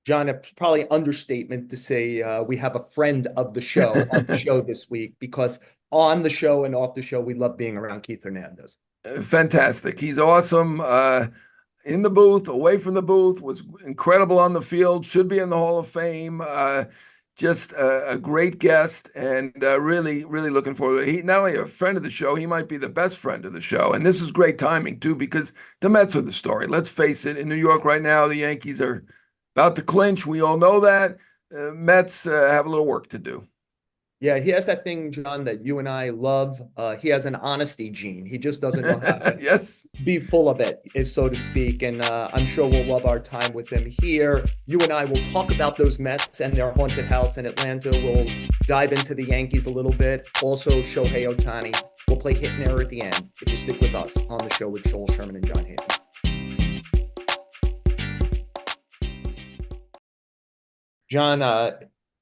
John, it's probably understatement to say we have a friend of the show on the show this week because on the show and off the show, we love being around Keith Hernandez. Fantastic. He's awesome. In the booth, away from the booth, was incredible on the field, should be in the Hall of Fame. Just a great guest and really, really looking forward to it. He not only a friend of the show, he might be the best friend of the show. And this is great timing, too, because the Mets are the story. Let's face it, in New York right now, the Yankees are about to clinch. We all know that. Mets have a little work to do. Yeah, he has that thing, John, that you and I love. He has an honesty gene. He just doesn't know how to Yes. be full of it, if so to speak. And I'm sure we'll love our time with him here. You and I will talk about those Mets and their haunted house in Atlanta. We'll dive into the Yankees a little bit. Also, Shohei Ohtani. We'll play hit and error at the end if you stick with us on the show with Joel Sherman and Jon Heyman. John,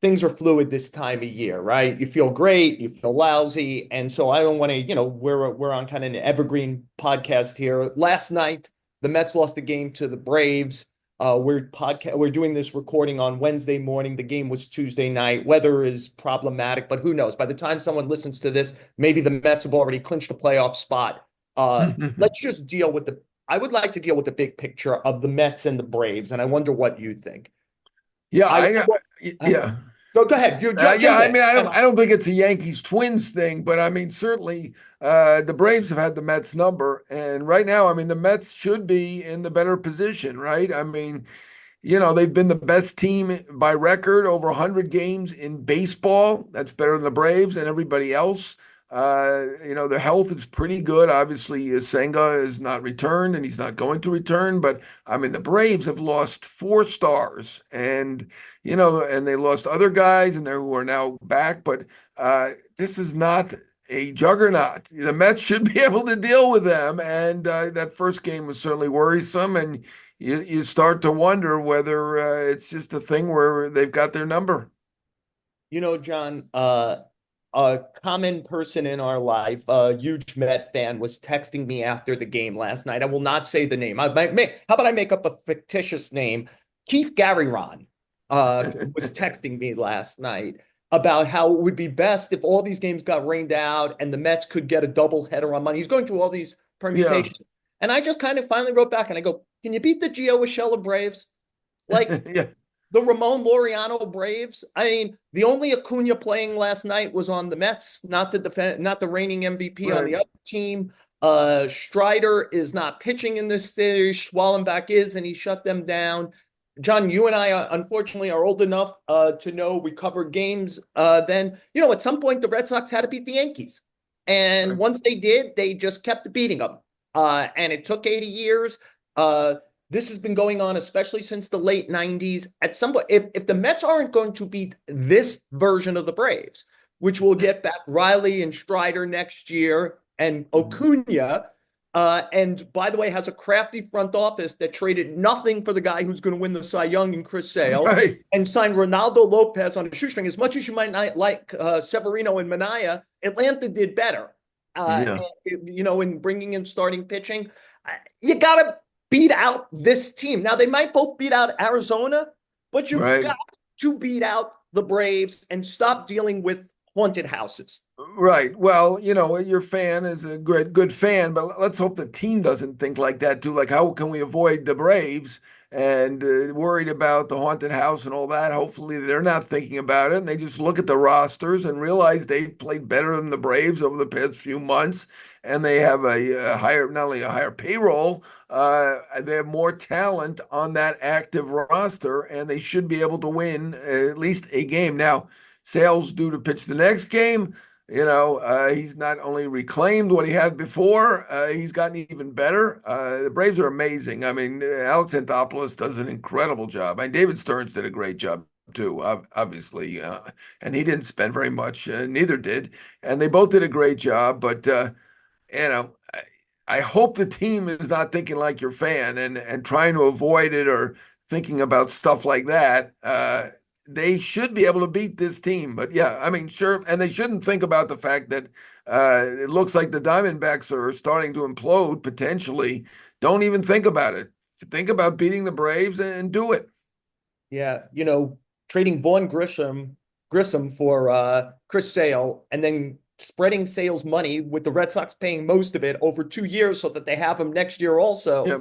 things are fluid this time of year, right? You feel great, you feel lousy, and so I don't want to, we're on kind of an evergreen podcast here. Last night, the Mets lost the game to the Braves. We're doing this recording on Wednesday morning. The game was Tuesday night. Weather is problematic, but who knows? By the time someone listens to this, maybe the Mets have already clinched a playoff spot. Let's just deal with I would like to deal with the big picture of the Mets and the Braves, and I wonder what you think. Yeah, I uh, yeah. Go ahead. You Yeah, jump I in. mean, I don't think it's a Yankees Twins thing, but I mean, certainly the Braves have had the Mets number, and right now, I mean, the Mets should be in the better position, right? I mean, they've been the best team by record over 100 games in baseball. That's better than the Braves and everybody else. Their health is pretty good. Obviously, Senga is not returned and he's not going to return. But I mean, the Braves have lost four stars and they lost other guys and they who are now back. But this is not a juggernaut. The Mets should be able to deal with them. And that first game was certainly worrisome. And you start to wonder whether it's just a thing where they've got their number. John, a common person in our life, a huge Met fan, was texting me after the game last night. I will not say the name. How about I make up a fictitious name? Keith Garryron was texting me last night about how it would be best if all these games got rained out and the Mets could get a double header on Monday. He's going through all these Yeah. permutations. And I just kind of finally wrote back and I go, can you beat the Gio Urshela Braves? Like, Yeah. the Ramon Laureano Braves. I mean, the only Acuna playing last night was on the Mets, not the reigning MVP on the Right. other team. Strider is not pitching in this stage. Swallenbach is, and he shut them down. John, you and I, unfortunately, are old enough to know we covered games. Then, at some point, the Red Sox had to beat the Yankees. And Right. once they did, they just kept beating them. And it took 80 years. This has been going on, especially since the late 90s. At some point, if the Mets aren't going to beat this version of the Braves, which will get back Riley and Strider next year and Acuna, and by the way, has a crafty front office that traded nothing for the guy who's going to win the Cy Young and Chris Sale Right. and signed Ronaldo Lopez on a shoestring. As much as you might not like Severino and Manaea, Atlanta did better. Yeah. In bringing in starting pitching, you got to beat out this team. Now, they might both beat out Arizona, but you've Right. got to beat out the Braves and stop dealing with haunted houses. Right. Well, your fan is a good fan, but let's hope the team doesn't think like that too. Like, how can we avoid the Braves and worried about the haunted house and all that? Hopefully, they're not thinking about it and they just look at the rosters and realize they've played better than the Braves over the past few months, and they have a higher, not only a higher payroll, they have more talent on that active roster, and they should be able to win at least a game. Now, Sale's due to pitch the next game. He's not only reclaimed what he had before, he's gotten even better. The Braves are amazing. I mean, Alex Anthopoulos does an incredible job. And David Stearns did a great job too, obviously. And he didn't spend very much, neither did. And they both did a great job. But, you know, I, I hope the team is not thinking like your fan and trying to avoid it or thinking about stuff like that. They should be able to beat this team. But yeah, I mean, sure. And they shouldn't think about the fact that it looks like the Diamondbacks are starting to implode potentially. Don't even think about it. Think about beating the Braves and do it. Yeah, trading Grissom for Chris Sale, and then spreading Sale's money with the Red Sox paying most of it over 2 years so that they have him next year also. Yeah.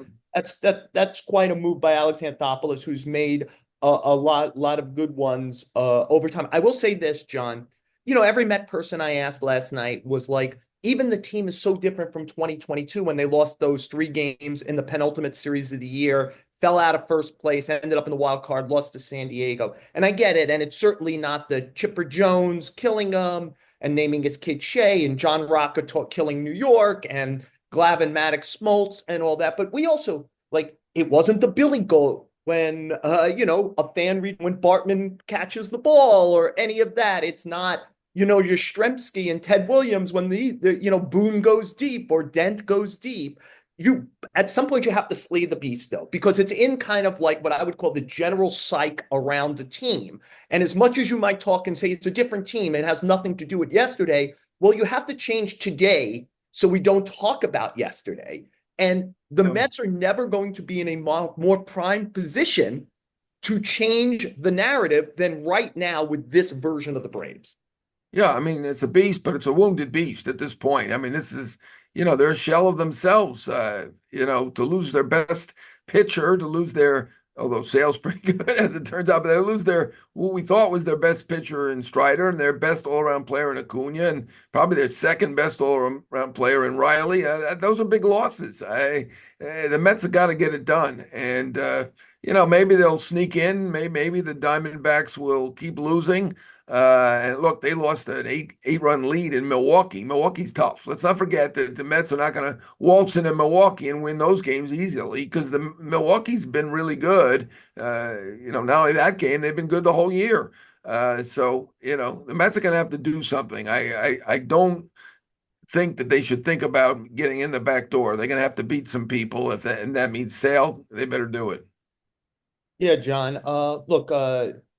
That's quite a move by Alex Anthopoulos, who's made a lot of good ones over time. I will say this, John. Every Met person I asked last night was like, even the team is so different from 2022 when they lost those 3 games in the penultimate series of the year, fell out of first place, ended up in the wild card, lost to San Diego. And I get it. And it's certainly not the Chipper Jones killing them and naming his kid Shea and John Rocca killing New York and Glavin Maddox Smoltz and all that. But we also, like, it wasn't the Billy goal when, a fan read when Bartman catches the ball or any of that. It's not, your Stremski and Ted Williams when Boone goes deep or Dent goes deep. You at some point you have to slay the beast though, because it's in kind of like what I would call the general psych around the team. And as much as you might talk and say it's a different team, it has nothing to do with yesterday. Well, you have to change today so we don't talk about yesterday. And the Yeah. Mets are never going to be in a more prime position to change the narrative than right now with this version of the Braves. Yeah, I mean, it's a beast, but it's a wounded beast at this point. I mean, this is, they're a shell of themselves. To lose their best pitcher, to lose their, although Sale's pretty good as it turns out, but they lose their, what we thought was their best pitcher in Strider and their best all-around player in Acuna and probably their second best all-around player in Riley. Those are big losses. The Mets have got to get it done. And, maybe they'll sneak in. Maybe the Diamondbacks will keep losing. And look, they lost an eight-run lead in Milwaukee. Milwaukee's tough. Let's not forget that the Mets are not going to waltz into Milwaukee and win those games easily because the Milwaukee's been really good. Not only that game, they've been good the whole year. The Mets are going to have to do something. I don't think that they should think about getting in the back door. They're going to have to beat some people, and that means Sale. They better do it. Yeah, John. Look,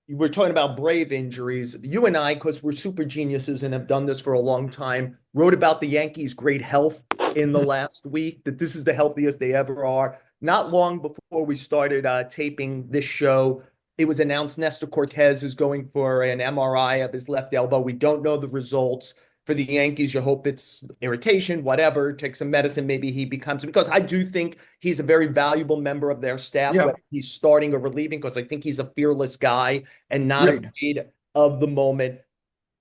we're talking about Brave injuries. You and I, because we're super geniuses and have done this for a long time, wrote about the Yankees' great health in the last week, that this is the healthiest they ever are. Not long before we started taping this show, it was announced Nestor Cortez is going for an MRI of his left elbow. We don't know the results. For the Yankees, you hope it's irritation, whatever, take some medicine, maybe he becomes, because I do think he's a very valuable member of their staff, Yeah, whether he's starting or relieving, because I think he's a fearless guy and not great. afraid of the moment.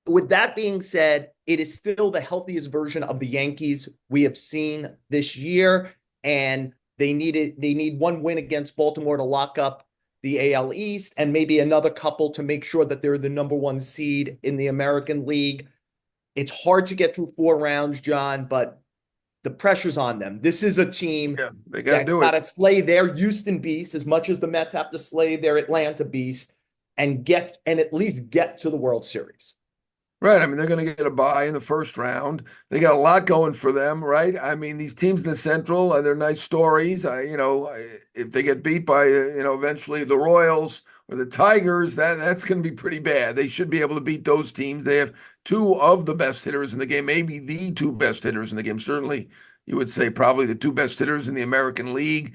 With that being said, it is still the healthiest version of the Yankees we have seen this year, and they need one win against Baltimore to lock up the AL East and maybe another couple to make sure that they're the number one seed in the American League. It's hard to get through 4 rounds, John, but the pressure's on them. This is a team Yeah, they got to that's do got it. to slay their Houston Beast as much as the Mets have to slay their Atlanta Beast and at least get to the World Series. Right. I mean, they're going to get a bye in the first round. They got a lot going for them, right? I mean, these teams in the Central, they're nice stories. If they get beat by, eventually the Royals or the Tigers, that's going to be pretty bad. They should be able to beat those teams. They have two of the best hitters in the game, maybe the two best hitters in the game. Certainly, you would say probably the two best hitters in the American League.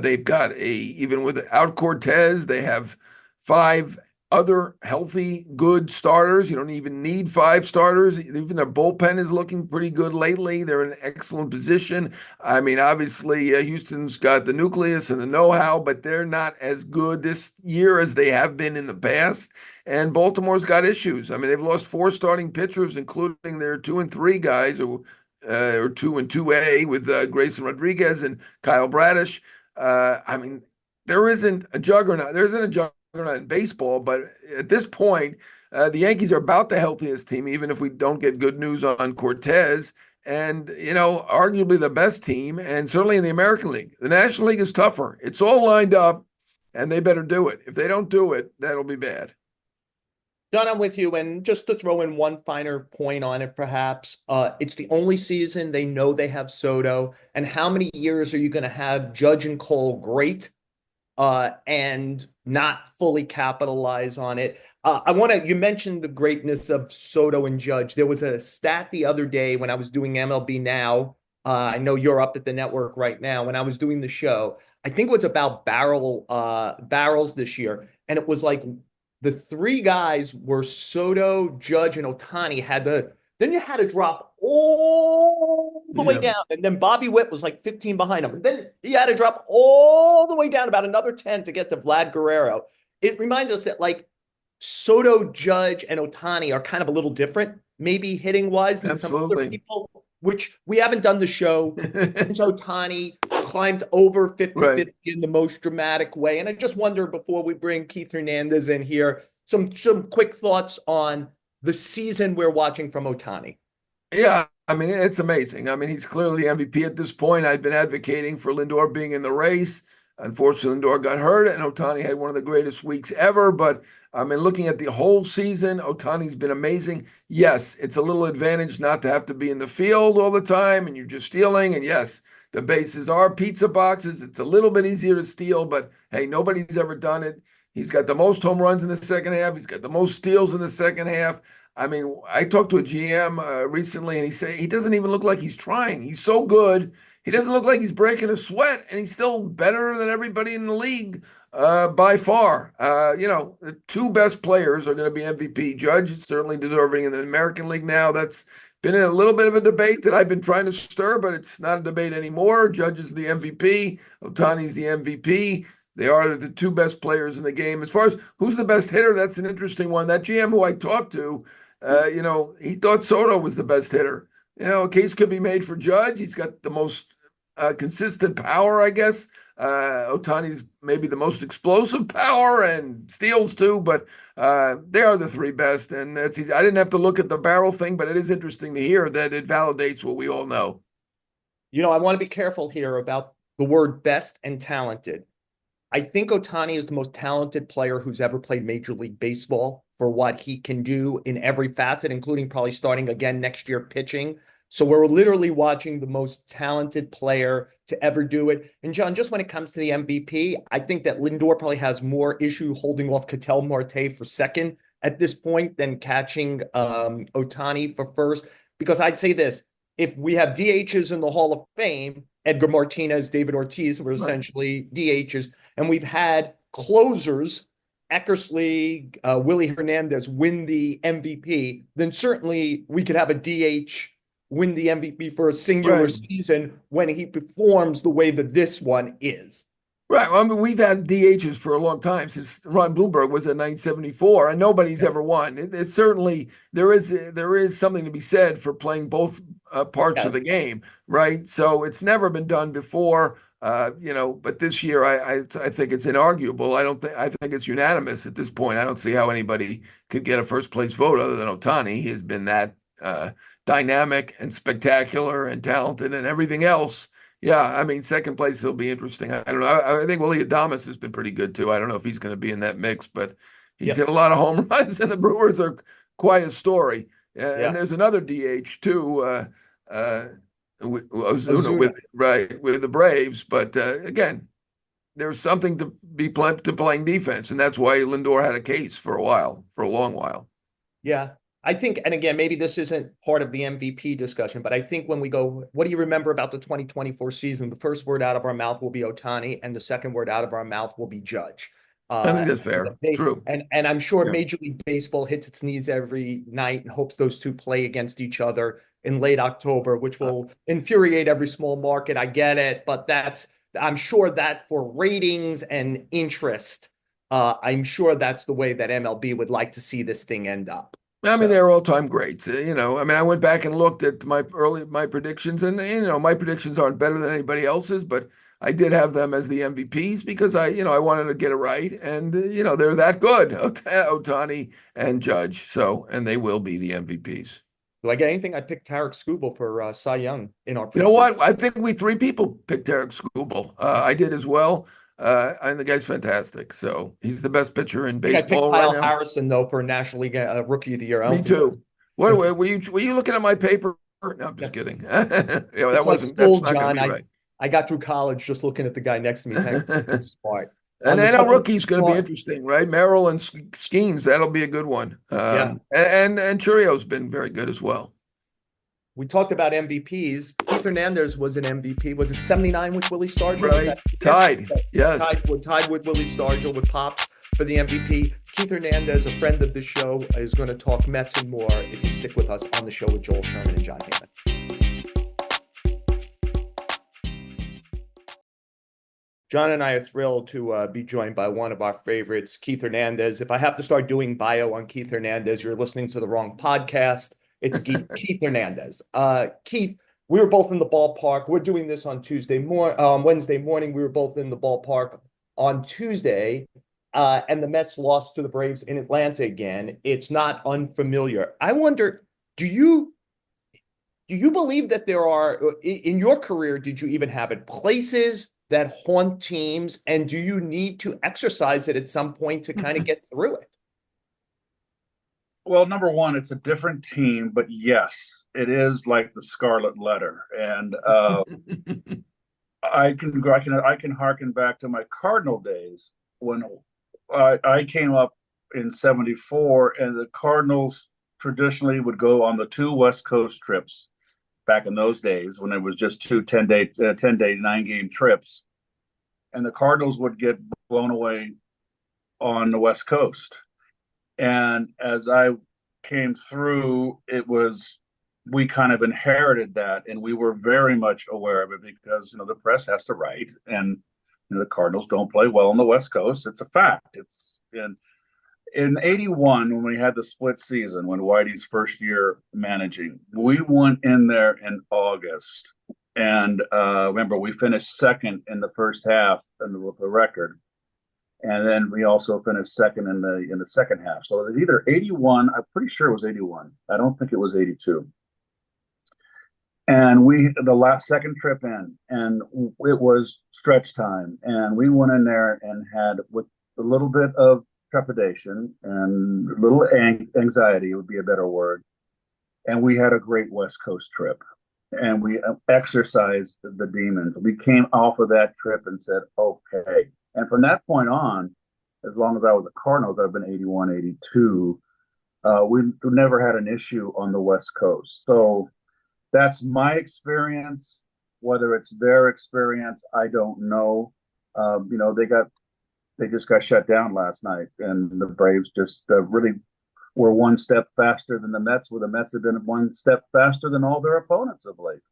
They've got even without Cortez, they have five other healthy, good starters. You don't even need five starters. Even their bullpen is looking pretty good lately. They're in an excellent position. I mean, obviously, Houston's got the nucleus and the know-how, but they're not as good this year as they have been in the past. And Baltimore's got issues. I mean, they've lost 4 starting pitchers, including their 2 and 3 guys, or 2 and 2A with Grayson Rodriguez and Kyle Bradish. I mean, there isn't a juggernaut. There isn't a juggernaut in baseball, but at this point, the Yankees are about the healthiest team, even if we don't get good news on Cortez. And, arguably the best team, and certainly in the American League. The National League is tougher. It's all lined up, and they better do it. If they don't do it, that'll be bad. John, I'm with you. And just to throw in one finer point on it, perhaps, it's the only season they know they have Soto. And how many years are you going to have Judge and Cole great and not fully capitalize on it? You mentioned the greatness of Soto and Judge. There was a stat the other day when I was doing MLB Now. I know you're up at the network right now. When I was doing the show, I think it was about barrels this year. And it was like the three guys were Soto, Judge, and Ohtani then you had to drop all the way Yeah, down. And then Bobby Witt was like 15 behind him. And then you had to drop all the way down about another 10 to get to Vlad Guerrero. It reminds us that like Soto, Judge, and Ohtani are kind of a little different, maybe hitting wise than some other absolutely. people, which we haven't done the show since Ohtani climbed over 50-50 Right. in the most dramatic way. And I just wonder before we bring Keith Hernandez in here, some quick thoughts on the season we're watching from Ohtani. Yeah, I mean, it's amazing. I mean, he's clearly MVP at this point. I've been advocating for Lindor being in the race. Unfortunately, Lindor got hurt, and Ohtani had one of the greatest weeks ever. But I mean, looking at the whole season, Ohtani's been amazing. Yes, it's a little advantage not to have to be in the field all the time, and you're just stealing. And yes, the bases are pizza boxes. It's a little bit easier to steal, but hey, nobody's ever done it. He's got the most home runs in the second half. He's got the most steals in the second half. I mean, I talked to a GM recently, and he said he doesn't even look like he's trying. He's so good. He doesn't look like he's breaking a sweat, and he's still better than everybody in the league by far. The two best players are going to be MVP. Judge is certainly deserving in the American League now. That's been a little bit of a debate that I've been trying to stir, but it's not a debate anymore. Judge is the MVP. Ohtani's the MVP. They are the two best players in the game. As far as who's the best hitter, that's an interesting one. That GM who I talked to, he thought Soto was the best hitter. A case could be made for Judge. He's got the most consistent power, I guess. Otani's maybe the most explosive power and steals too, but they are the three best. And that's easy. I didn't have to look at the barrel thing, but it is interesting to hear that it validates what we all know. I want to be careful here about the word best and talented. I think Ohtani is the most talented player who's ever played Major League Baseball for what he can do in every facet, including probably starting again next year pitching. So we're literally watching the most talented player to ever do it. And John, just when it comes to the MVP, I think that Lindor probably has more issue holding off Ketel Marte for second at this point than catching Ohtani for first. Because I'd say this, if we have DHs in the Hall of Fame, Edgar Martinez, David Ortiz were Right. essentially DHs, and we've had closers, Eckersley, Willie Hernandez win the MVP, then certainly we could have a DH win the MVP for a singular Right. season when he performs the way that this one is. Right. Well, I mean, we've had DHs for a long time since Ron Bloomberg was at 974, and nobody's Yes. ever won. It's certainly there is something to be said for playing both parts of the Yes. game, right? So it's never been done before, But this year, I think it's inarguable. I think it's unanimous at this point. I don't see how anybody could get a first place vote other than Ohtani. He has been that dynamic and spectacular and talented and everything else. Yeah, I mean, second place will be interesting. I don't know. I think Willie Adames has been pretty good too. I don't know if he's going to be in that mix, but he's hit Yep. a lot of home runs, and the Brewers are quite a story. And Yeah. there's another DH too, Ozuna Ozuna. with the Braves. But again, there's something to playing defense, and that's why Lindor had a case for a long while. Yeah. I think, and again, maybe this isn't part of the MVP discussion, but I think when we go, what do you remember about the 2024 season? The first word out of our mouth will be Ohtani, and the second word out of our mouth will be Judge. I Uh, think that's fair. True. and I'm sure Yeah. Major League Baseball hits its knees every night and hopes those two play against each other in late October, which will infuriate every small market. I get it, but I'm sure that for ratings and interest, I'm sure that's the way that MLB would like to see this thing end up. I mean, So. they're all-time greats. I mean, I went back and looked at my predictions, and my predictions aren't better than anybody else's, but I did have them as the MVPs because I wanted to get it right, and they're that good, Ohtani and Judge. So, and they will be the MVPs. Do I get anything? I picked Tarek Skubal for Cy Young in our You know preseason. what? I think we three people picked Derek Skubal. I did as well. And the guy's fantastic. So he's the best pitcher in I think I picked baseball right Kyle now. Harrison though for National League Rookie of the Year. I Me don't think too. What that's were you looking at my paper? No, I'm just that's kidding. it's like That's school, not going John. to be right. I got through college just looking at the guy next to me. Thanks for being smart. And The NL second rookie's going to be smart, interesting, right? Merrill and Skeens, that'll be a good one. yeah. And Churio's been very good as well. We talked about MVPs. Keith Keith Hernandez was an MVP. Was it 79 with Willie Stargell? Right. Tied. Yes. Tied with Willie Stargell with Pops for the MVP. Keith Hernandez, a friend of the show, is going to talk Mets and more if you stick with us on the show with Joel Sherman and Jon Heyman. John and I are thrilled to be joined by one of our favorites, Keith Hernandez. If I have to start doing bio on Keith Hernandez, you're listening to the wrong podcast. It's Keith Hernandez. Keith, we were both in the ballpark. We're doing this on Wednesday morning. We were both in the ballpark on Tuesday, and the Mets lost to the Braves in Atlanta again. It's not unfamiliar. I wonder, do you believe that there are, in your career, did you even have it, places that haunt teams, and do you need to exercise it at some point to kind of get through it? Well, number one, it's a different team, but yes, it is like the Scarlet Letter, and I can harken back to my Cardinal days when I came up in '74, and the Cardinals traditionally would go on the 2 West Coast trips. Back in those days, when it was just 2 10-day 9-game trips, and the Cardinals would get blown away on the West Coast. And as I came through, we kind of inherited that, and we were very much aware of it because the press has to write, and the Cardinals don't play well on the West Coast. It's a fact. In '81, when we had the split season, when Whitey's first year managing, we went in there in August. And remember, we finished second in the first half with the record. And then we also finished second in the second half. So it was either 81, I'm pretty sure it was 81. I don't think it was 82. And the second trip in, and it was stretch time. And we went in there and had, with a little bit of trepidation and a little anxiety would be a better word. And we had a great West Coast trip, and we exercised the demons. We came off of that trip and said, okay. And from that point on, as long as I was a Cardinals, I've been 81, 82. We never had an issue on the West Coast. So that's my experience. Whether it's their experience, I don't know. They just got shut down last night, and the Braves just really were one step faster than the Mets, where the Mets have been one step faster than all their opponents of late.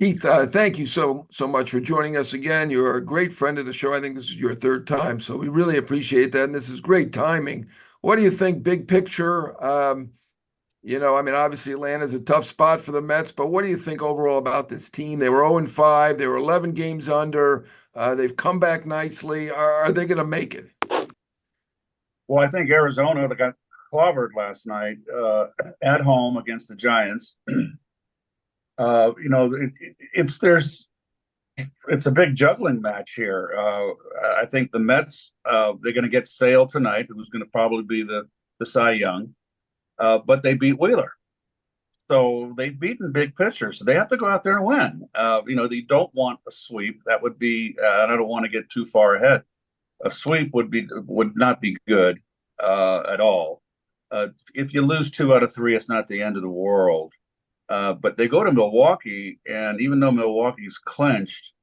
Keith, thank you so much for joining us again. You're a great friend of the show. I think this is your third time, so we really appreciate that, and this is great timing. What do you think, big picture? Obviously Atlanta's a tough spot for the Mets, but what do you think overall about this team? They were 0-5. They were 11 games under. They've come back nicely. Are they going to make it? Well, I think Arizona, they got clobbered last night at home against the Giants. It's a big juggling match here. I think the Mets, they're going to get Sale tonight, who's going to probably be the Cy Young. But they beat Wheeler. So they've beaten big pitchers. So they have to go out there and win. They don't want a sweep. That would be, I don't want to get too far ahead. A sweep would not be good at all. If you lose 2 out of 3, it's not the end of the world. But they go to Milwaukee, and even though Milwaukee's clinched,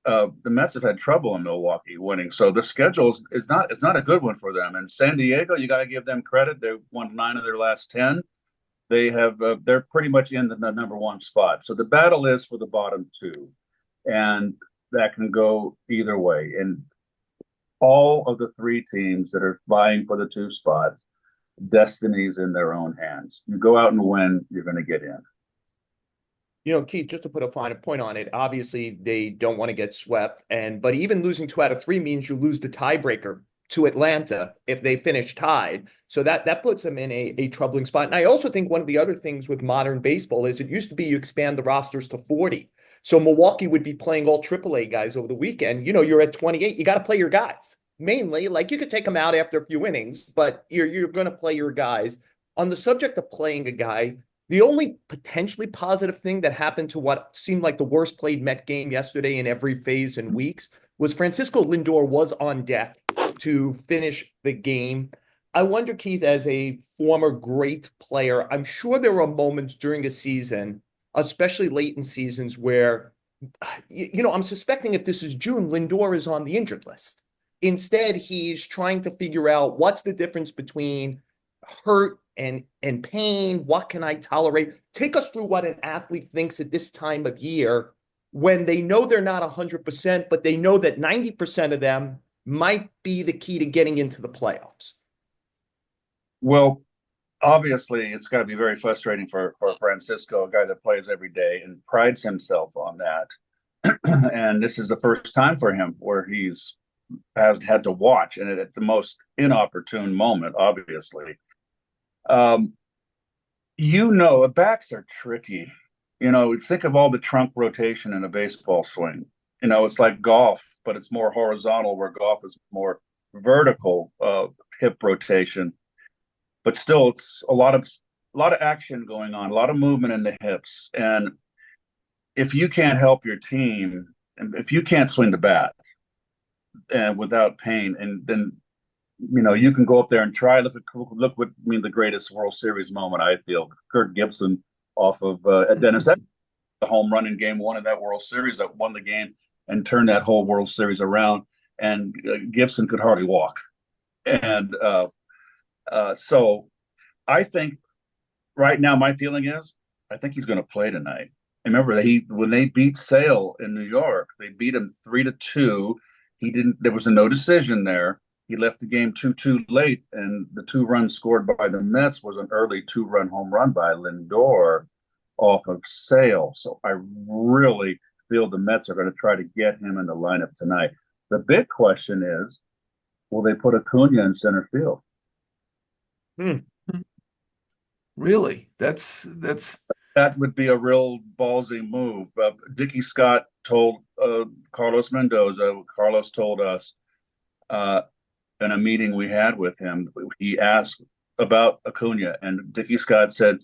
the Mets have had trouble in Milwaukee winning. So the schedule is not a good one for them. And San Diego, you got to give them credit. They've won 9 of their last 10. They're pretty much in the number 1 spot. So the battle is for the bottom 2, and that can go either way. And all of the 3 teams that are vying for the 2 spots, destiny's in their own hands. You go out and win, you're going to get in. Keith, just to put a finer point on it, obviously they don't want to get swept, but even losing 2 out of 3 means you lose the tiebreaker to Atlanta if they finish tied. So that puts them in a troubling spot. And I also think one of the other things with modern baseball is it used to be you expand the rosters to 40. So Milwaukee would be playing all AAA guys over the weekend. You're at 28. You got to play your guys. Mainly, like you could take them out after a few innings, but you're going to play your guys. On the subject of playing a guy, the only potentially positive thing that happened to what seemed like the worst played Met game yesterday in every phase and weeks was Francisco Lindor was on deck to finish the game. I wonder, Keith, as a former great player, I'm sure there are moments during a season especially late in seasons where, I'm suspecting if this is June, Lindor is on the injured list. Instead, he's trying to figure out what's the difference between hurt and pain. What can I tolerate? Take us through what an athlete thinks at this time of year when they know they're not 100%, but they know that 90% of them might be the key to getting into the playoffs. Well, obviously, it's got to be very frustrating for Francisco, a guy that plays every day and prides himself on that. And this is the first time for him where has had to watch, and at the most inopportune moment, obviously. Backs are tricky. Think of all the trunk rotation in a baseball swing. It's like golf, but it's more horizontal, where golf is more vertical hip rotation. But still, it's a lot of action going on, a lot of movement in the hips. And if you can't help your team, if you can't swing the bat without pain, and then you can go up there and try. Look what the greatest World Series moment, I feel, Kirk Gibson off of Dennis, the home run in Game 1 of that World Series that won the game and turned that whole World Series around. And Gibson could hardly walk. And so I think right now my feeling is I think he's going to play tonight. I remember when they beat Sale in New York, they beat him 3-2. There was a no decision there. He left the game 2-2 late, and the 2 runs scored by the Mets was an early 2-run home run by Lindor off of Sale. So I really feel the Mets are going to try to get him in the lineup tonight. The big question is, will they put Acuna in center field? Really? That would be a real ballsy move. Dickie Scott told Carlos Mendoza. Carlos told us in a meeting we had with him, he asked about Acuna, and Dickie Scott said,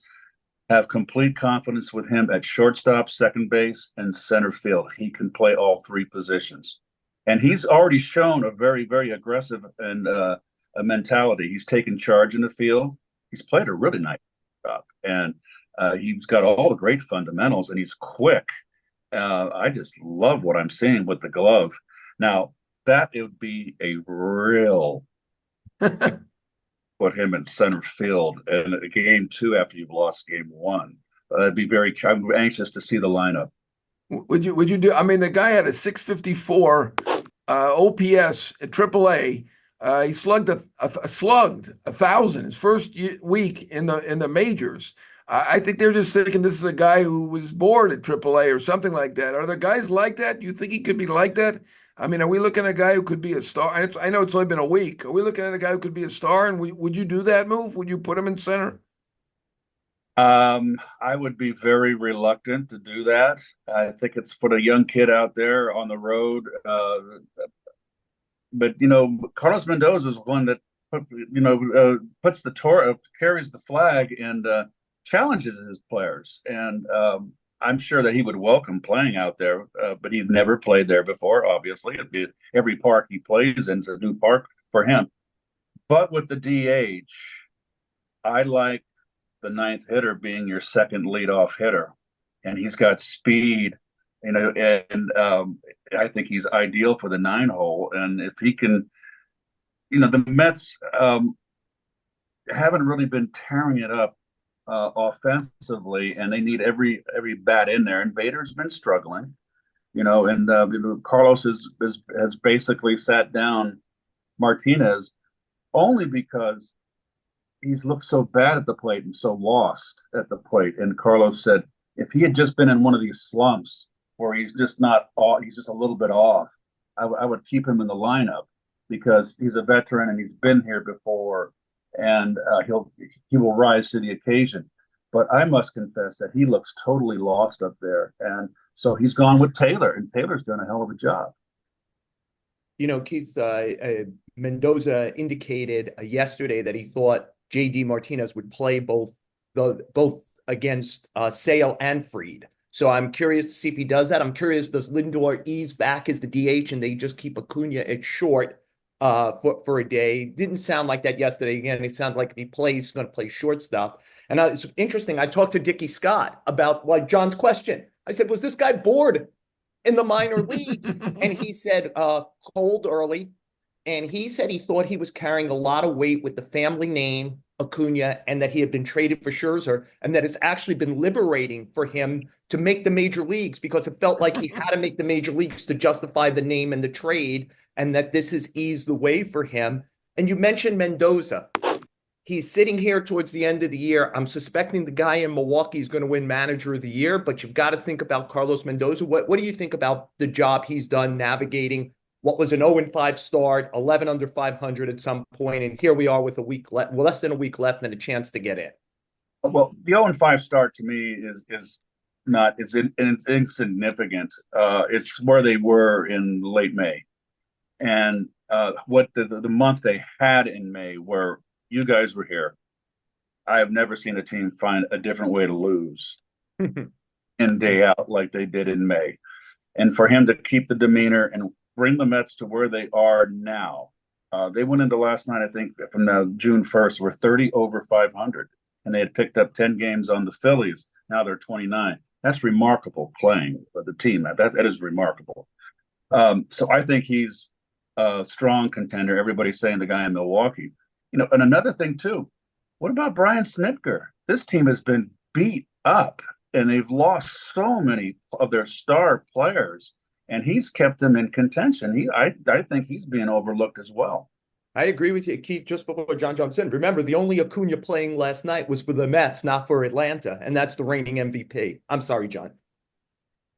have complete confidence with him at shortstop, second base, and center field. He can play all 3 positions. And he's already shown a very, very aggressive and a mentality. He's taken charge in the field. He's played a really nice job. And he's got all the great fundamentals, and he's quick. I just love what I'm seeing with the glove. Now, that it would be a real put him in center field in Game 2 after you've lost Game 1. I'm anxious to see the lineup. Would you do? I mean, the guy had a 654 OPS at AAA. He slugged 1,000 his first week in the majors. I think they're just thinking this is a guy who was bored at AAA or something like that. Are there guys like that? Do you think he could be like that? I mean, are we looking at a guy who could be a star? I know it's only been a week. Are we looking at a guy who could be a star? And would you do that move? Would you put him in center? I would be very reluctant to do that. I think it's put a young kid out there on the road. But Carlos Mendoza is one that carries the flag and challenges his players, and I'm sure that he would welcome playing out there. But he'd never played there before. Obviously, every park he plays in is a new park for him. But with the DH, I like the 9th hitter being your second leadoff hitter, and he's got speed. And I think he's ideal for the 9 hole. And if he can, the Mets haven't really been tearing it up offensively, and they need every bat in there. And Bader's been struggling, and Carlos has basically sat down Martinez only because he's looked so bad at the plate and so lost at the plate. And Carlos said if he had just been in one of these slumps where he's just a little bit off, I would keep him in the lineup because he's a veteran and he's been here before, and he will rise to the occasion. But I must confess that he looks totally lost up there, and so he's gone with Taylor, and Taylor's done a hell of a job. Keith, Mendoza indicated yesterday that he thought J.D. Martinez would play both against Sale and Fried. So I'm curious to see if he does that. I'm curious, does Lindor ease back as the DH and they just keep Acuna at short? for a day. Didn't sound like that yesterday. Again, it sounded like if he plays, he's going to play shortstop. And it's interesting. I talked to Dickie Scott about like John's question. I said, was this guy bored in the minor leagues? And he said, cold early. And he said he thought he was carrying a lot of weight with the family name Acuna and that he had been traded for Scherzer and that it's actually been liberating for him to make the major leagues because it felt like he had to make the major leagues to justify the name and the trade and that this has eased the way for him. And you mentioned Mendoza. He's sitting here towards the end of the year. I'm suspecting the guy in Milwaukee is going to win Manager of the Year, but you've got to think about Carlos Mendoza. What do you think about the job he's done navigating what was an 0-5 start, 11 under 500 at some point, and here we are with a week left, well, less than a week left, and a chance to get in. Well, the 0-5 start to me is not it's insignificant. It's where they were in late May, and what the month they had in May, where you guys were here. I have never seen a team find a different way to lose in day out like they did in May, and for him to keep the demeanor and bring the Mets to where they are now. They went into last night, I think, from the June 1st, were 30 over 500, and they had picked up 10 games on the Phillies. Now they're 29. That's remarkable playing for the team. That is remarkable. So I think he's a strong contender. Everybody's saying the guy in Milwaukee. And another thing, too, what about Brian Snitker? This team has been beat up, and they've lost so many of their star players. And he's kept them in contention. I think he's being overlooked as well. I agree with you, Keith. Just before John jumps in, remember the only Acuna playing last night was for the Mets, not for Atlanta, and that's the reigning MVP. I'm sorry, John.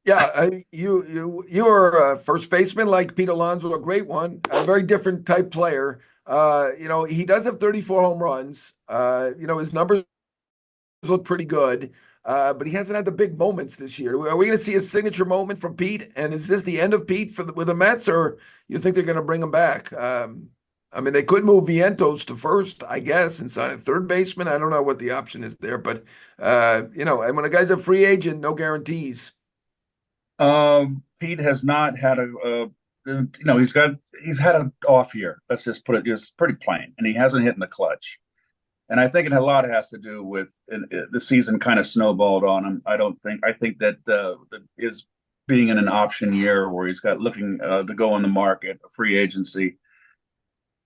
Yeah, you're a first baseman like Pete Alonso, a great one, a very different type player. He does have 34 home runs. His numbers look pretty good. But he hasn't had the big moments this year. Are we going to see a signature moment from Pete? And is this the end of Pete with the Mets, or you think they're going to bring him back? They could move Vientos to first, I guess, and sign a third baseman. I don't know what the option is there, but and when a guy's a free agent, no guarantees. Pete has not had he's had an off year. Let's just put it just pretty plain, and he hasn't hit in the clutch. And I think a lot has to do with the season kind of snowballed on him. I think that is being in an option year where he's got looking to go on the market, free agency.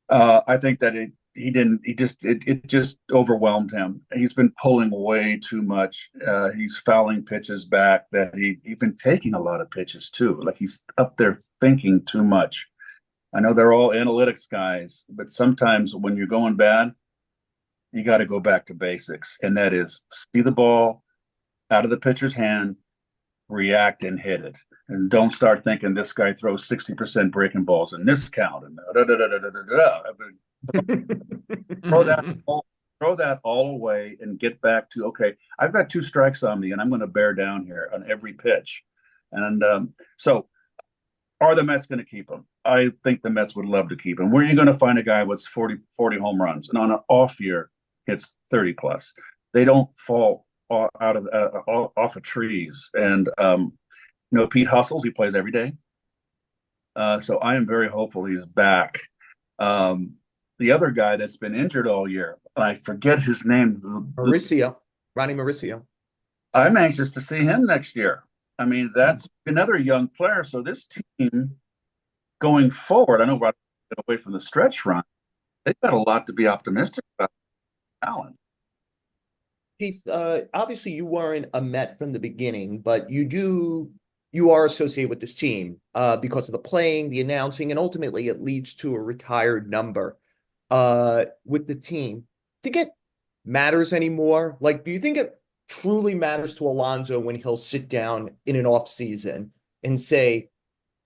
I think that it just overwhelmed him. He's been pulling way too much. He's fouling pitches back that he's been taking a lot of pitches too. Like he's up there thinking too much. I know they're all analytics guys, but sometimes when you're going bad, you got to go back to basics, and that is see the ball out of the pitcher's hand, react and hit it, and don't start thinking this guy throws 60% breaking balls in this count and throw that all away and get back to okay. I've got 2 strikes on me, and I'm going to bear down here on every pitch, and so. Are the Mets going to keep him? I think the Mets would love to keep him. Where are you going to find a guy with 40 home runs and on an off year hits 30 plus? They don't fall off of trees. And Pete hustles. He plays every day. So I am very hopeful he's back. The other guy that's been injured all year, and I forget his name. Ronnie Mauricio. I'm anxious to see him next year. I mean, that's another young player. So this team going forward, I know we're away from the stretch run. They've got a lot to be optimistic about talent. Keith, obviously you weren't a Met from the beginning, but you are associated with this team because of the playing, the announcing, and ultimately it leads to a retired number with the team. Do you think it matters anymore? Like, do you think it truly matters to Alonso when he'll sit down in an off season and say,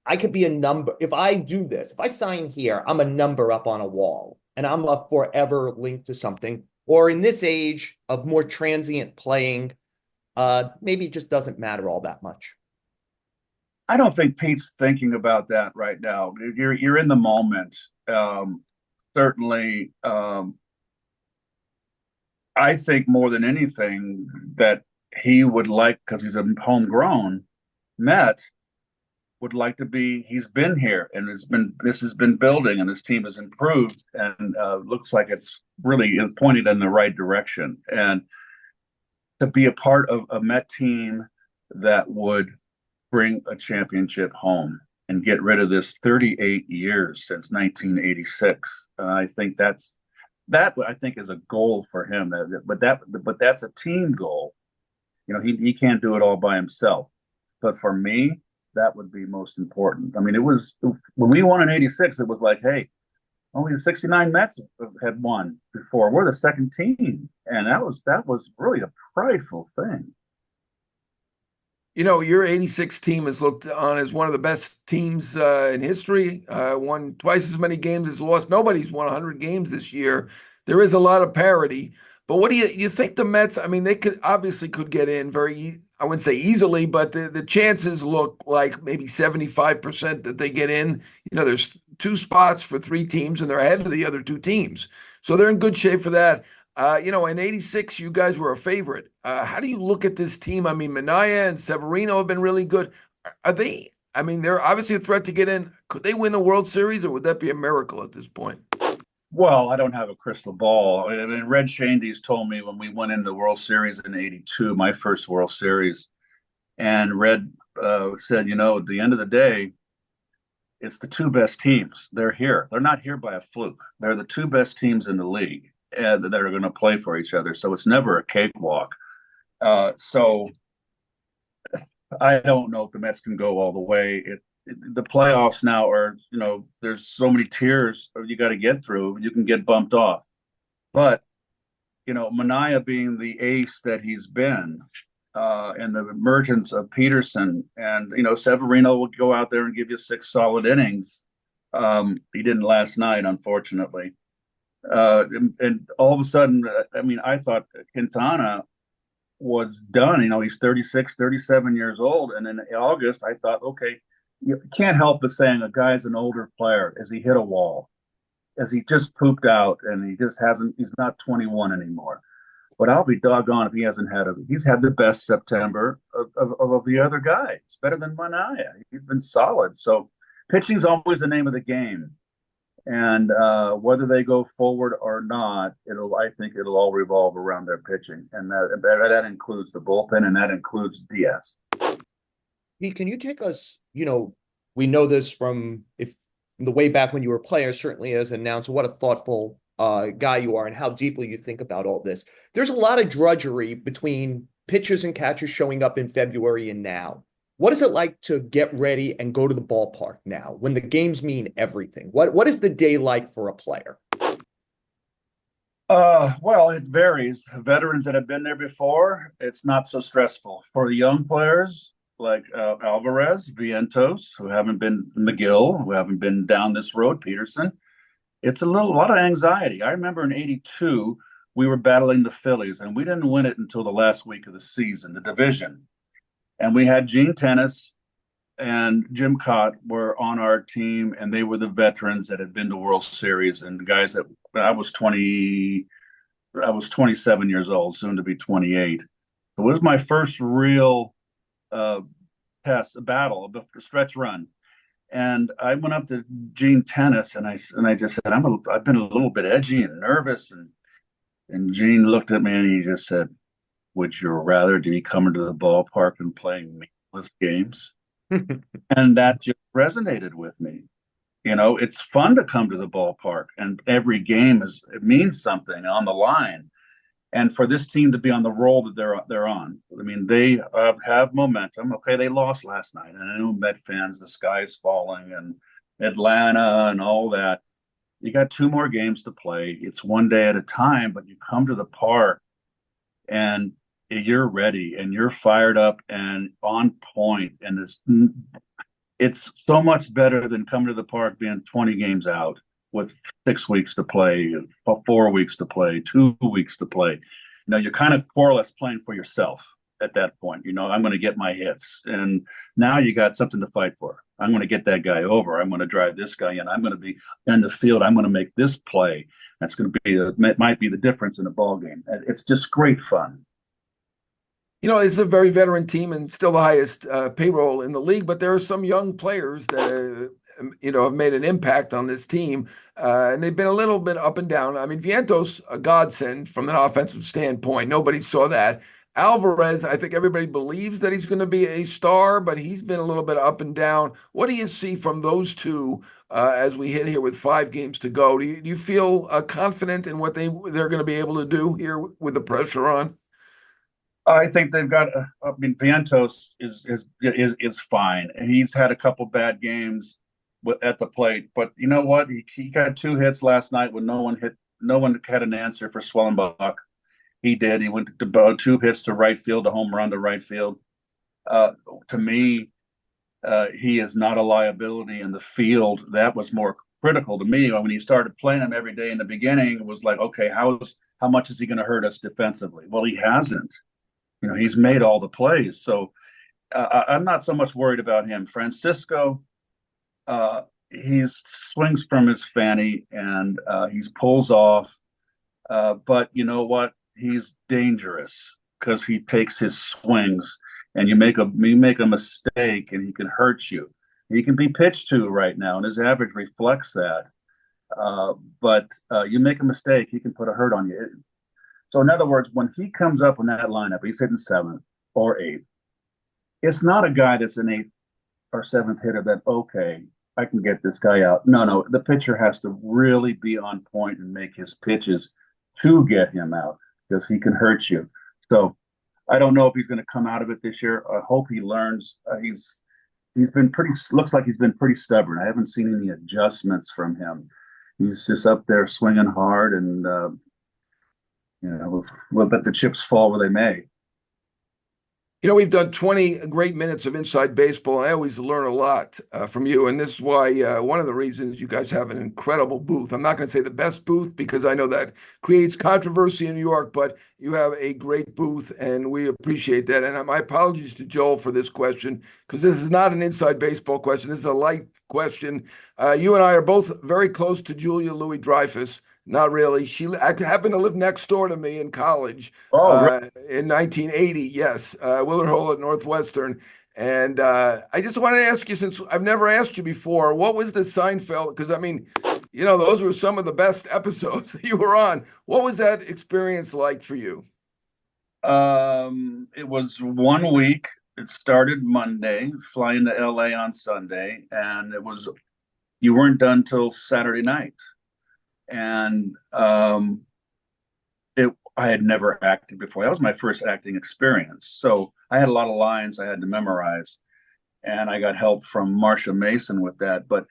I could be a number. If I do this, if I sign here, I'm a number up on a wall and I'm a forever linked to something. Or in this age of more transient playing, maybe it just doesn't matter all that much. I don't think Pete's thinking about that right now. You're in the moment. Certainly, I think more than anything that he would like, because he's a homegrown Met, would like to be. He's been here, and this has been building, and his team has improved, and looks like it's really pointed in the right direction. And to be a part of a Met team that would bring a championship home and get rid of this 38 years since 1986, I think that I think is a goal for him. But that's a team goal. He can't do it all by himself. But for me, that would be most important. I mean, it was when we won in '86. It was like, hey, only the '69 Mets had won before. We're the second team, and that was really a prideful thing. Your '86 team is looked on as one of the best teams in history. Won twice as many games as lost. Nobody's won 100 games this year. There is a lot of parity. But what do you think the Mets? I mean, they could get in I wouldn't say easily, but the chances look like maybe 75% that they get in. There's two spots for three teams, and they're ahead of the other two teams, so they're in good shape for that. In '86, you guys were a favorite. How do you look at this team? I mean, Minaya and Severino have been really good. Are they? I mean, they're obviously a threat to get in. Could they win the World Series, or would that be a miracle at this point? Well, I don't have a crystal ball. I mean, Red Shandy's told me when we went into the World Series in '82, my first World Series, and Red said, at the end of the day, it's the two best teams. They're here. They're not here by a fluke. They're the two best teams in the league, and that are going to play for each other. So it's never a cakewalk. So I don't know if the Mets can go all the way. The playoffs now are, there's so many tiers you got to get through. You can get bumped off. But, Minaya being the ace that he's been, and the emergence of Peterson, and, Severino will go out there and give you 6 solid innings. He didn't last night, unfortunately. And all of a sudden, I thought Quintana was done. He's 36, 37 years old. And in August, I thought, okay, you can't help but saying a guy's an older player as he hit a wall, as he just pooped out, and he's not 21 anymore. But I'll be doggone if he's had the best September of the other guys, better than Minaya. He's been solid. So pitching's always the name of the game. And whether they go forward or not, I think it'll all revolve around their pitching, and that includes the bullpen, and that includes Diaz. Can you take us? We know this from the way back when you were a player, certainly as an announcer. What a thoughtful guy you are, and how deeply you think about all this. There's a lot of drudgery between pitchers and catchers showing up in February and now. What is it like to get ready and go to the ballpark now when the games mean everything? What is the day like for a player? Well, it varies. Veterans that have been there before, it's not so stressful. For the young players like Alvarez, Vientos, who haven't been McGill, who haven't been down this road, Peterson, it's a lot of anxiety. I remember in '82, we were battling the Phillies, and we didn't win it until the last week of the season, the division. And we had Gene Tennis and Jim Cott were on our team, and they were the veterans that had been to World Series, and the guys that I was 27 years old, soon to be 28. It was my first real battle, a stretch run. And I went up to Gene Tennis, and I just said, I've been a little bit edgy and nervous, and Gene looked at me and he just said, would you rather be coming to the ballpark and playing meaningless games? And that just resonated with me. It's fun to come to the ballpark, and every game it means something on the line. And for this team to be on the roll that they're on, they have momentum. Okay, they lost last night, and I know Met fans, the sky's falling, and Atlanta and all that. You got 2 more games to play. It's one day at a time, but you come to the park, and you're ready, and you're fired up and on point, and it's so much better than coming to the park being 20 games out with 6 weeks to play, 4 weeks to play, 2 weeks to play. You're kind of more or less playing for yourself at that point. I'm going to get my hits, and now you got something to fight for. I'm going to get that guy over. I'm going to drive this guy in. I'm going to be in the field. I'm going to make this play. That's going to be might be the difference in a ball game. It's just great fun. It's a very veteran team and still the highest payroll in the league, but there are some young players that, have made an impact on this team. And they've been a little bit up and down. I mean, Vientos, a godsend from an offensive standpoint. Nobody saw that. Alvarez, I think everybody believes that he's going to be a star, but he's been a little bit up and down. What do you see from those two as we hit here with 5 games to go? Do you feel confident in what they're going to be able to do here with the pressure on? I think they've got. I mean, Vientos is fine, and he's had a couple bad games at the plate. But you know what? He got 2 hits last night when no one hit. No one had an answer for Swellenbach. He did. He went to 2 hits to right field, a home run to right field. To me, he is not a liability in the field. That was more critical to me when he started playing him every day in the beginning. It was like, okay, how much is he going to hurt us defensively? Well, he hasn't. He's made all the plays. So I'm not so much worried about him. Francisco, he swings from his fanny and he pulls off. But you know what? He's dangerous because he takes his swings and you make a mistake and he can hurt you. He can be pitched to right now, and his average reflects that. But you make a mistake, he can put a hurt on you. So in other words, when he comes up in that lineup, he's hitting 7th or 8th. It's not a guy that's an 8th or 7th hitter that, okay, I can get this guy out. No, the pitcher has to really be on point and make his pitches to get him out because he can hurt you. So I don't know if he's going to come out of it this year. I hope he learns. He's been looks like he's been pretty stubborn. I haven't seen any adjustments from him. He's just up there swinging hard and, we'll let the chips fall where they may. We've done 20 great minutes of Inside Baseball, and I always learn a lot from you. And this is why one of the reasons you guys have an incredible booth. I'm not going to say the best booth because I know that creates controversy in New York, but you have a great booth, and we appreciate that. And my apologies to Joel for this question because this is not an Inside Baseball question. This is a light question. You and I are both very close to Julia Louis-Dreyfus. Not really. I happened to live next door to me in college Right. in 1980. Yes, Willard Hall at Northwestern. And I just wanted to ask you, since I've never asked you before, what was the Seinfeld? Because I mean, those were some of the best episodes that you were on. What was that experience like for you? It was 1 week. It started Monday, flying to LA on Sunday, and you weren't done till Saturday night. And I had never acted before. That was my first acting experience. So I had a lot of lines I had to memorize, and I got help from Marsha Mason with that. But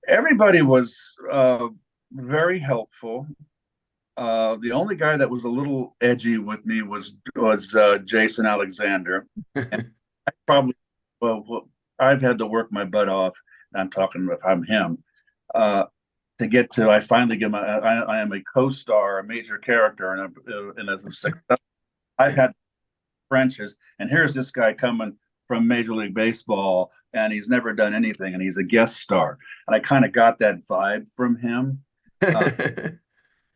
everybody was very helpful. The only guy that was a little edgy with me was Jason Alexander. And I've had to work my butt off. I'm talking if I'm him. To get to, I finally get I am a co-star, a major character, and as a success, I've had Frenches, and here's this guy coming from Major League Baseball, and he's never done anything, and he's a guest star, and I kind of got that vibe from him.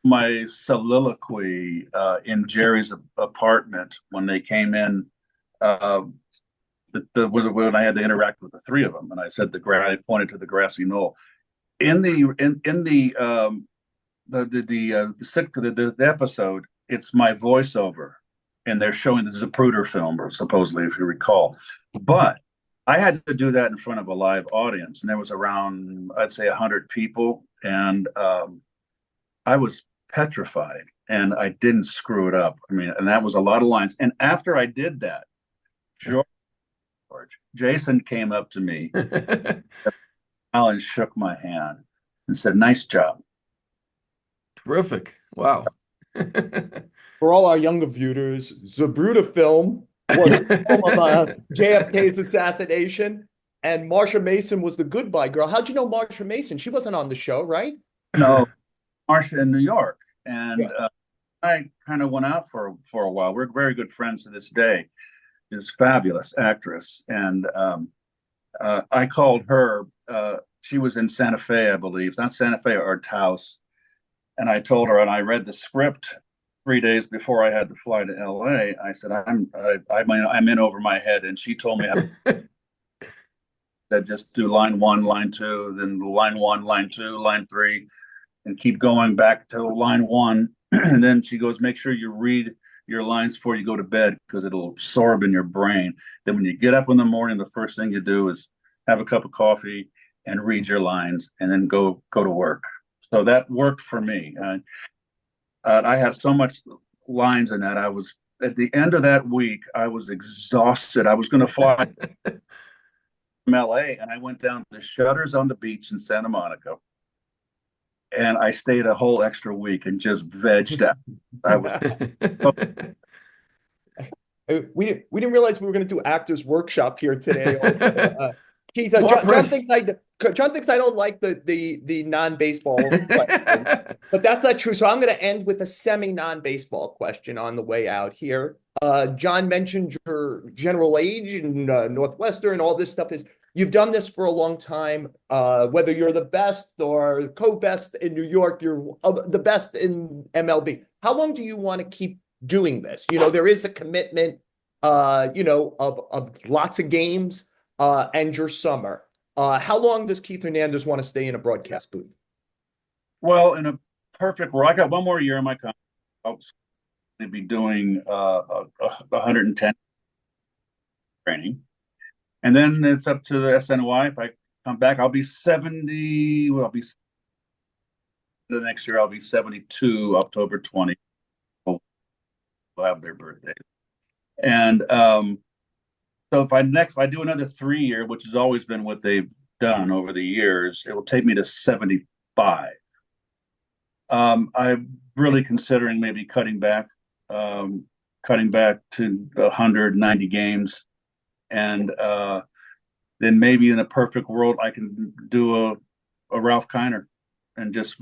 My soliloquy in Jerry's apartment when they came in, when I had to interact with the three of them, and I said I pointed to the grassy knoll. In the episode, it's my voiceover, and they're showing the Zapruder film, or supposedly, if you recall. But I had to do that in front of a live audience, and there was around, I'd say, 100 people, and I was petrified, and I didn't screw it up. I mean, and that was a lot of lines. And after I did that, Jason came up to me. Alan shook my hand and said, "Nice job." Terrific. Wow. For all our younger viewers, Zapruder film was the film of JFK's assassination, and Marsha Mason was the goodbye girl. How'd you know Marsha Mason? She wasn't on the show, right? No, Marsha in New York. And I kind of went out for a while. We're very good friends to this day. She's a fabulous actress. And I called her. She was in Santa Fe, I believe, not Santa Fe or Taos. And I told her, and I read the script 3 days before I had to fly to LA, I said, I'm in over my head. And she told me that just do line one, line two, then line one, line two, line three, and keep going back to line one. And then she goes, make sure you read your lines before you go to bed because it'll absorb in your brain. Then when you get up in the morning, the first thing you do is have a cup of coffee and read your lines and then go to work. So that worked for me. I had so much lines in that. I was at the end of that week, I was exhausted. I was going to fly from LA and I went down to the Shutters on the beach in Santa Monica. And I stayed a whole extra week and just vegged out. I was we didn't realize we were going to do actors workshop here today. Keith, John thinks I don't like the non-baseball question, but that's not true. So I'm going to end with a semi-non-baseball question on the way out here. John mentioned your general age and Northwestern, all this stuff is you've done this for a long time. Whether you're the best or co-best in New York, you're the best in MLB. How long do you want to keep doing this? There is a commitment, of lots of games and your summer. How long does Keith Hernandez want to stay in a broadcast booth? Well, in a perfect world, I got one more year in my contract. I'll be doing 110 training. And then it's up to the SNY. If I come back, I'll be 70. Well, I'll be the next year. I'll be 72, October 20. We'll have their birthday. And so if I do another 3 year, which has always been what they've done over the years, it will take me to 75. I'm really considering maybe cutting back to 190 games. And then maybe in a perfect world, I can do a Ralph Kiner and just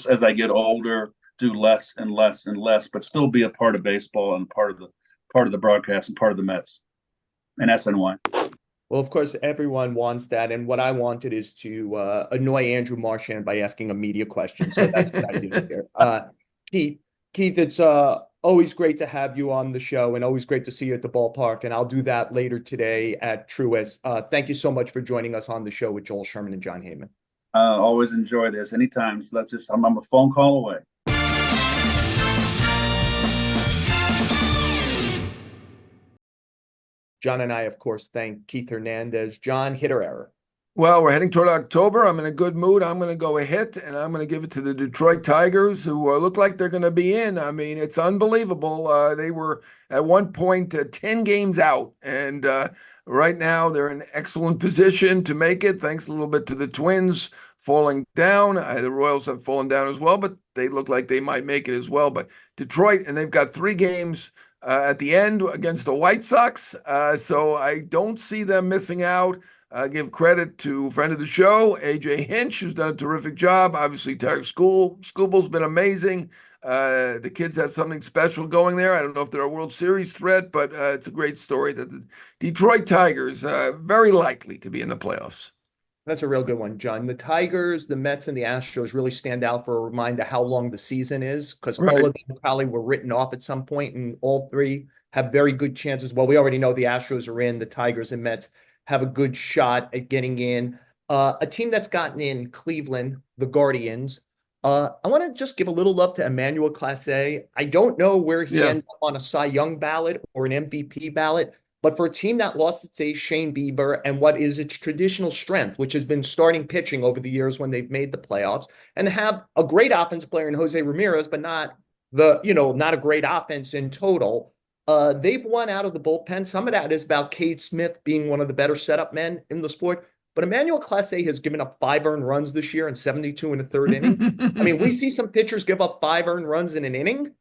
as I get older, do less and less and less, but still be a part of baseball and part of the broadcast and part of the Mets and SNY. Well, of course, everyone wants that. And what I wanted is to annoy Andrew Marchand by asking a media question. So that's what I did here. Keith, it's always great to have you on the show and always great to see you at the ballpark. And I'll do that later today at Truist. Thank you so much for joining us on the show with Joel Sherman and Jon Heyman. Always enjoy this. Anytime. So I'm a phone call away. John and I, of course, thank Keith Hernandez. John, hit or error? Well, we're heading toward October. I'm in a good mood. I'm going to go a hit, and I'm going to give it to the Detroit Tigers, who look like they're going to be in. I mean, it's unbelievable. They were at one point 10 games out, and right now they're in excellent position to make it, thanks a little bit to the Twins falling down. The Royals have fallen down as well, but they look like they might make it as well. But Detroit, and they've got 3 games at the end against the White Sox, so I don't see them missing out. Give credit to friend of the show, AJ Hinch, who's done a terrific job. Obviously, Tarek Skubal's been amazing. The kids have something special going there. I don't know if they're a World Series threat, but it's a great story that the Detroit Tigers very likely to be in the playoffs. That's a real good one, John. The Tigers, the Mets, and the Astros really stand out for a reminder how long the season is, because all of them probably were written off at some point, and all 3 have very good chances. Well, we already know the Astros are in. The Tigers and Mets have a good shot at getting in. A team that's gotten in, Cleveland, the Guardians. I want to just give a little love to Emmanuel Clase. I don't know where he ends up on a Cy Young ballot or an MVP ballot, but for a team that lost its ace, Shane Bieber, and what is its traditional strength, which has been starting pitching over the years when they've made the playoffs, and have a great offensive player in Jose Ramirez, but not a great offense in total. They've won out of the bullpen. Some of that is about Cade Smith being one of the better setup men in the sport. But Emmanuel Clase has given up 5 earned runs this year and 72 in the 3rd inning. I mean, we see some pitchers give up 5 earned runs in an inning.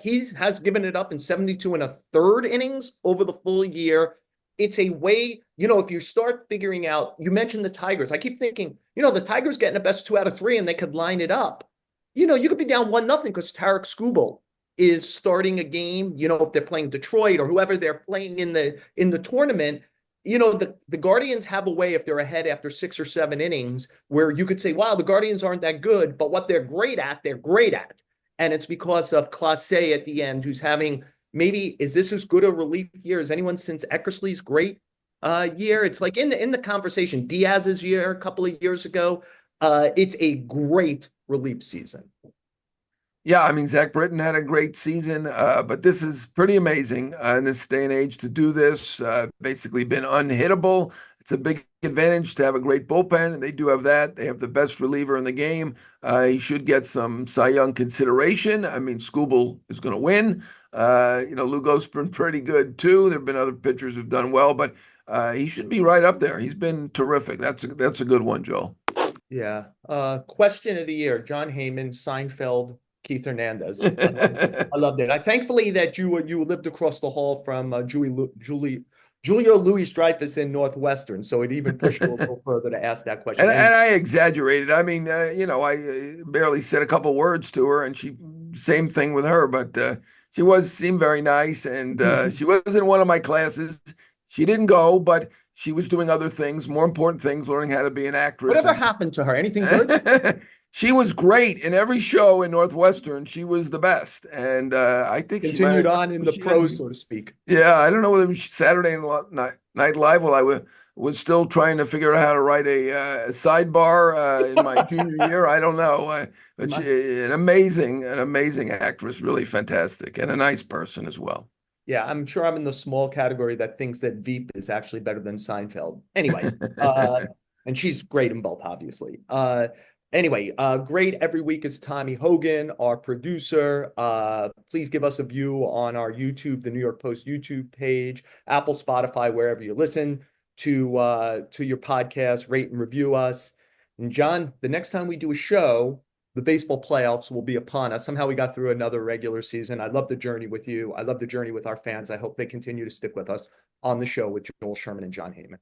He has given it up in 72 and a 3rd innings over the full year. It's a way, if you start figuring out, you mentioned the Tigers. I keep thinking, the Tigers getting a best 2 out of 3 and they could line it up. You could be down 1-0 because Tarek Skubal is starting a game, if they're playing Detroit or whoever they're playing in the tournament. The Guardians have a way, if they're ahead after 6 or 7 innings, where you could say, wow, the Guardians aren't that good, but what they're great at, and it's because of Clase at the end, who's having maybe, is this as good a relief year as anyone since Eckersley's great year? It's like in the conversation, Diaz's year a couple of years ago. It's a great relief season. Yeah, I mean, Zach Britton had a great season, but this is pretty amazing in this day and age to do this. Basically, been unhittable. It's a big advantage to have a great bullpen, and they do have that. They have the best reliever in the game. He should get some Cy Young consideration. I mean, Skubal is going to win. Lugo's been pretty good too. There have been other pitchers who've done well, but he should be right up there. He's been terrific. That's a good one, Joel. Yeah. Question of the year: Jon Heyman, Seinfeld, Keith Hernandez. I loved it. Thankfully that you lived across the hall from Julio Louis-Dreyfus in Northwestern, so it even pushed you a little further to ask that question. And I exaggerated. I mean, I barely said a couple words to her, and same thing with her. But she seemed very nice, and she was in one of my classes. She didn't go, but she was doing other things, more important things, learning how to be an actress. Whatever happened to her? Anything good? She was great in every show in Northwestern. She was the best, and I think continued on in the pros, so to speak. Yeah, I don't know whether it was Saturday Night Live while I was still trying to figure out how to write a sidebar in my junior year. I don't know, but an amazing actress, really fantastic, and a nice person as well. Yeah, I'm sure I'm in the small category that thinks that Veep is actually better than Seinfeld. Anyway, and she's great in both, obviously. Anyway, great every week is Tommy Hogan, our producer. Please give us a view on our YouTube, the New York Post YouTube page, Apple, Spotify, wherever you listen to your podcast. Rate and review us. And John, the next time we do a show, the baseball playoffs will be upon us. Somehow we got through another regular season. I love the journey with you. I love the journey with our fans. I hope they continue to stick with us on the show with Joel Sherman and Jon Heyman.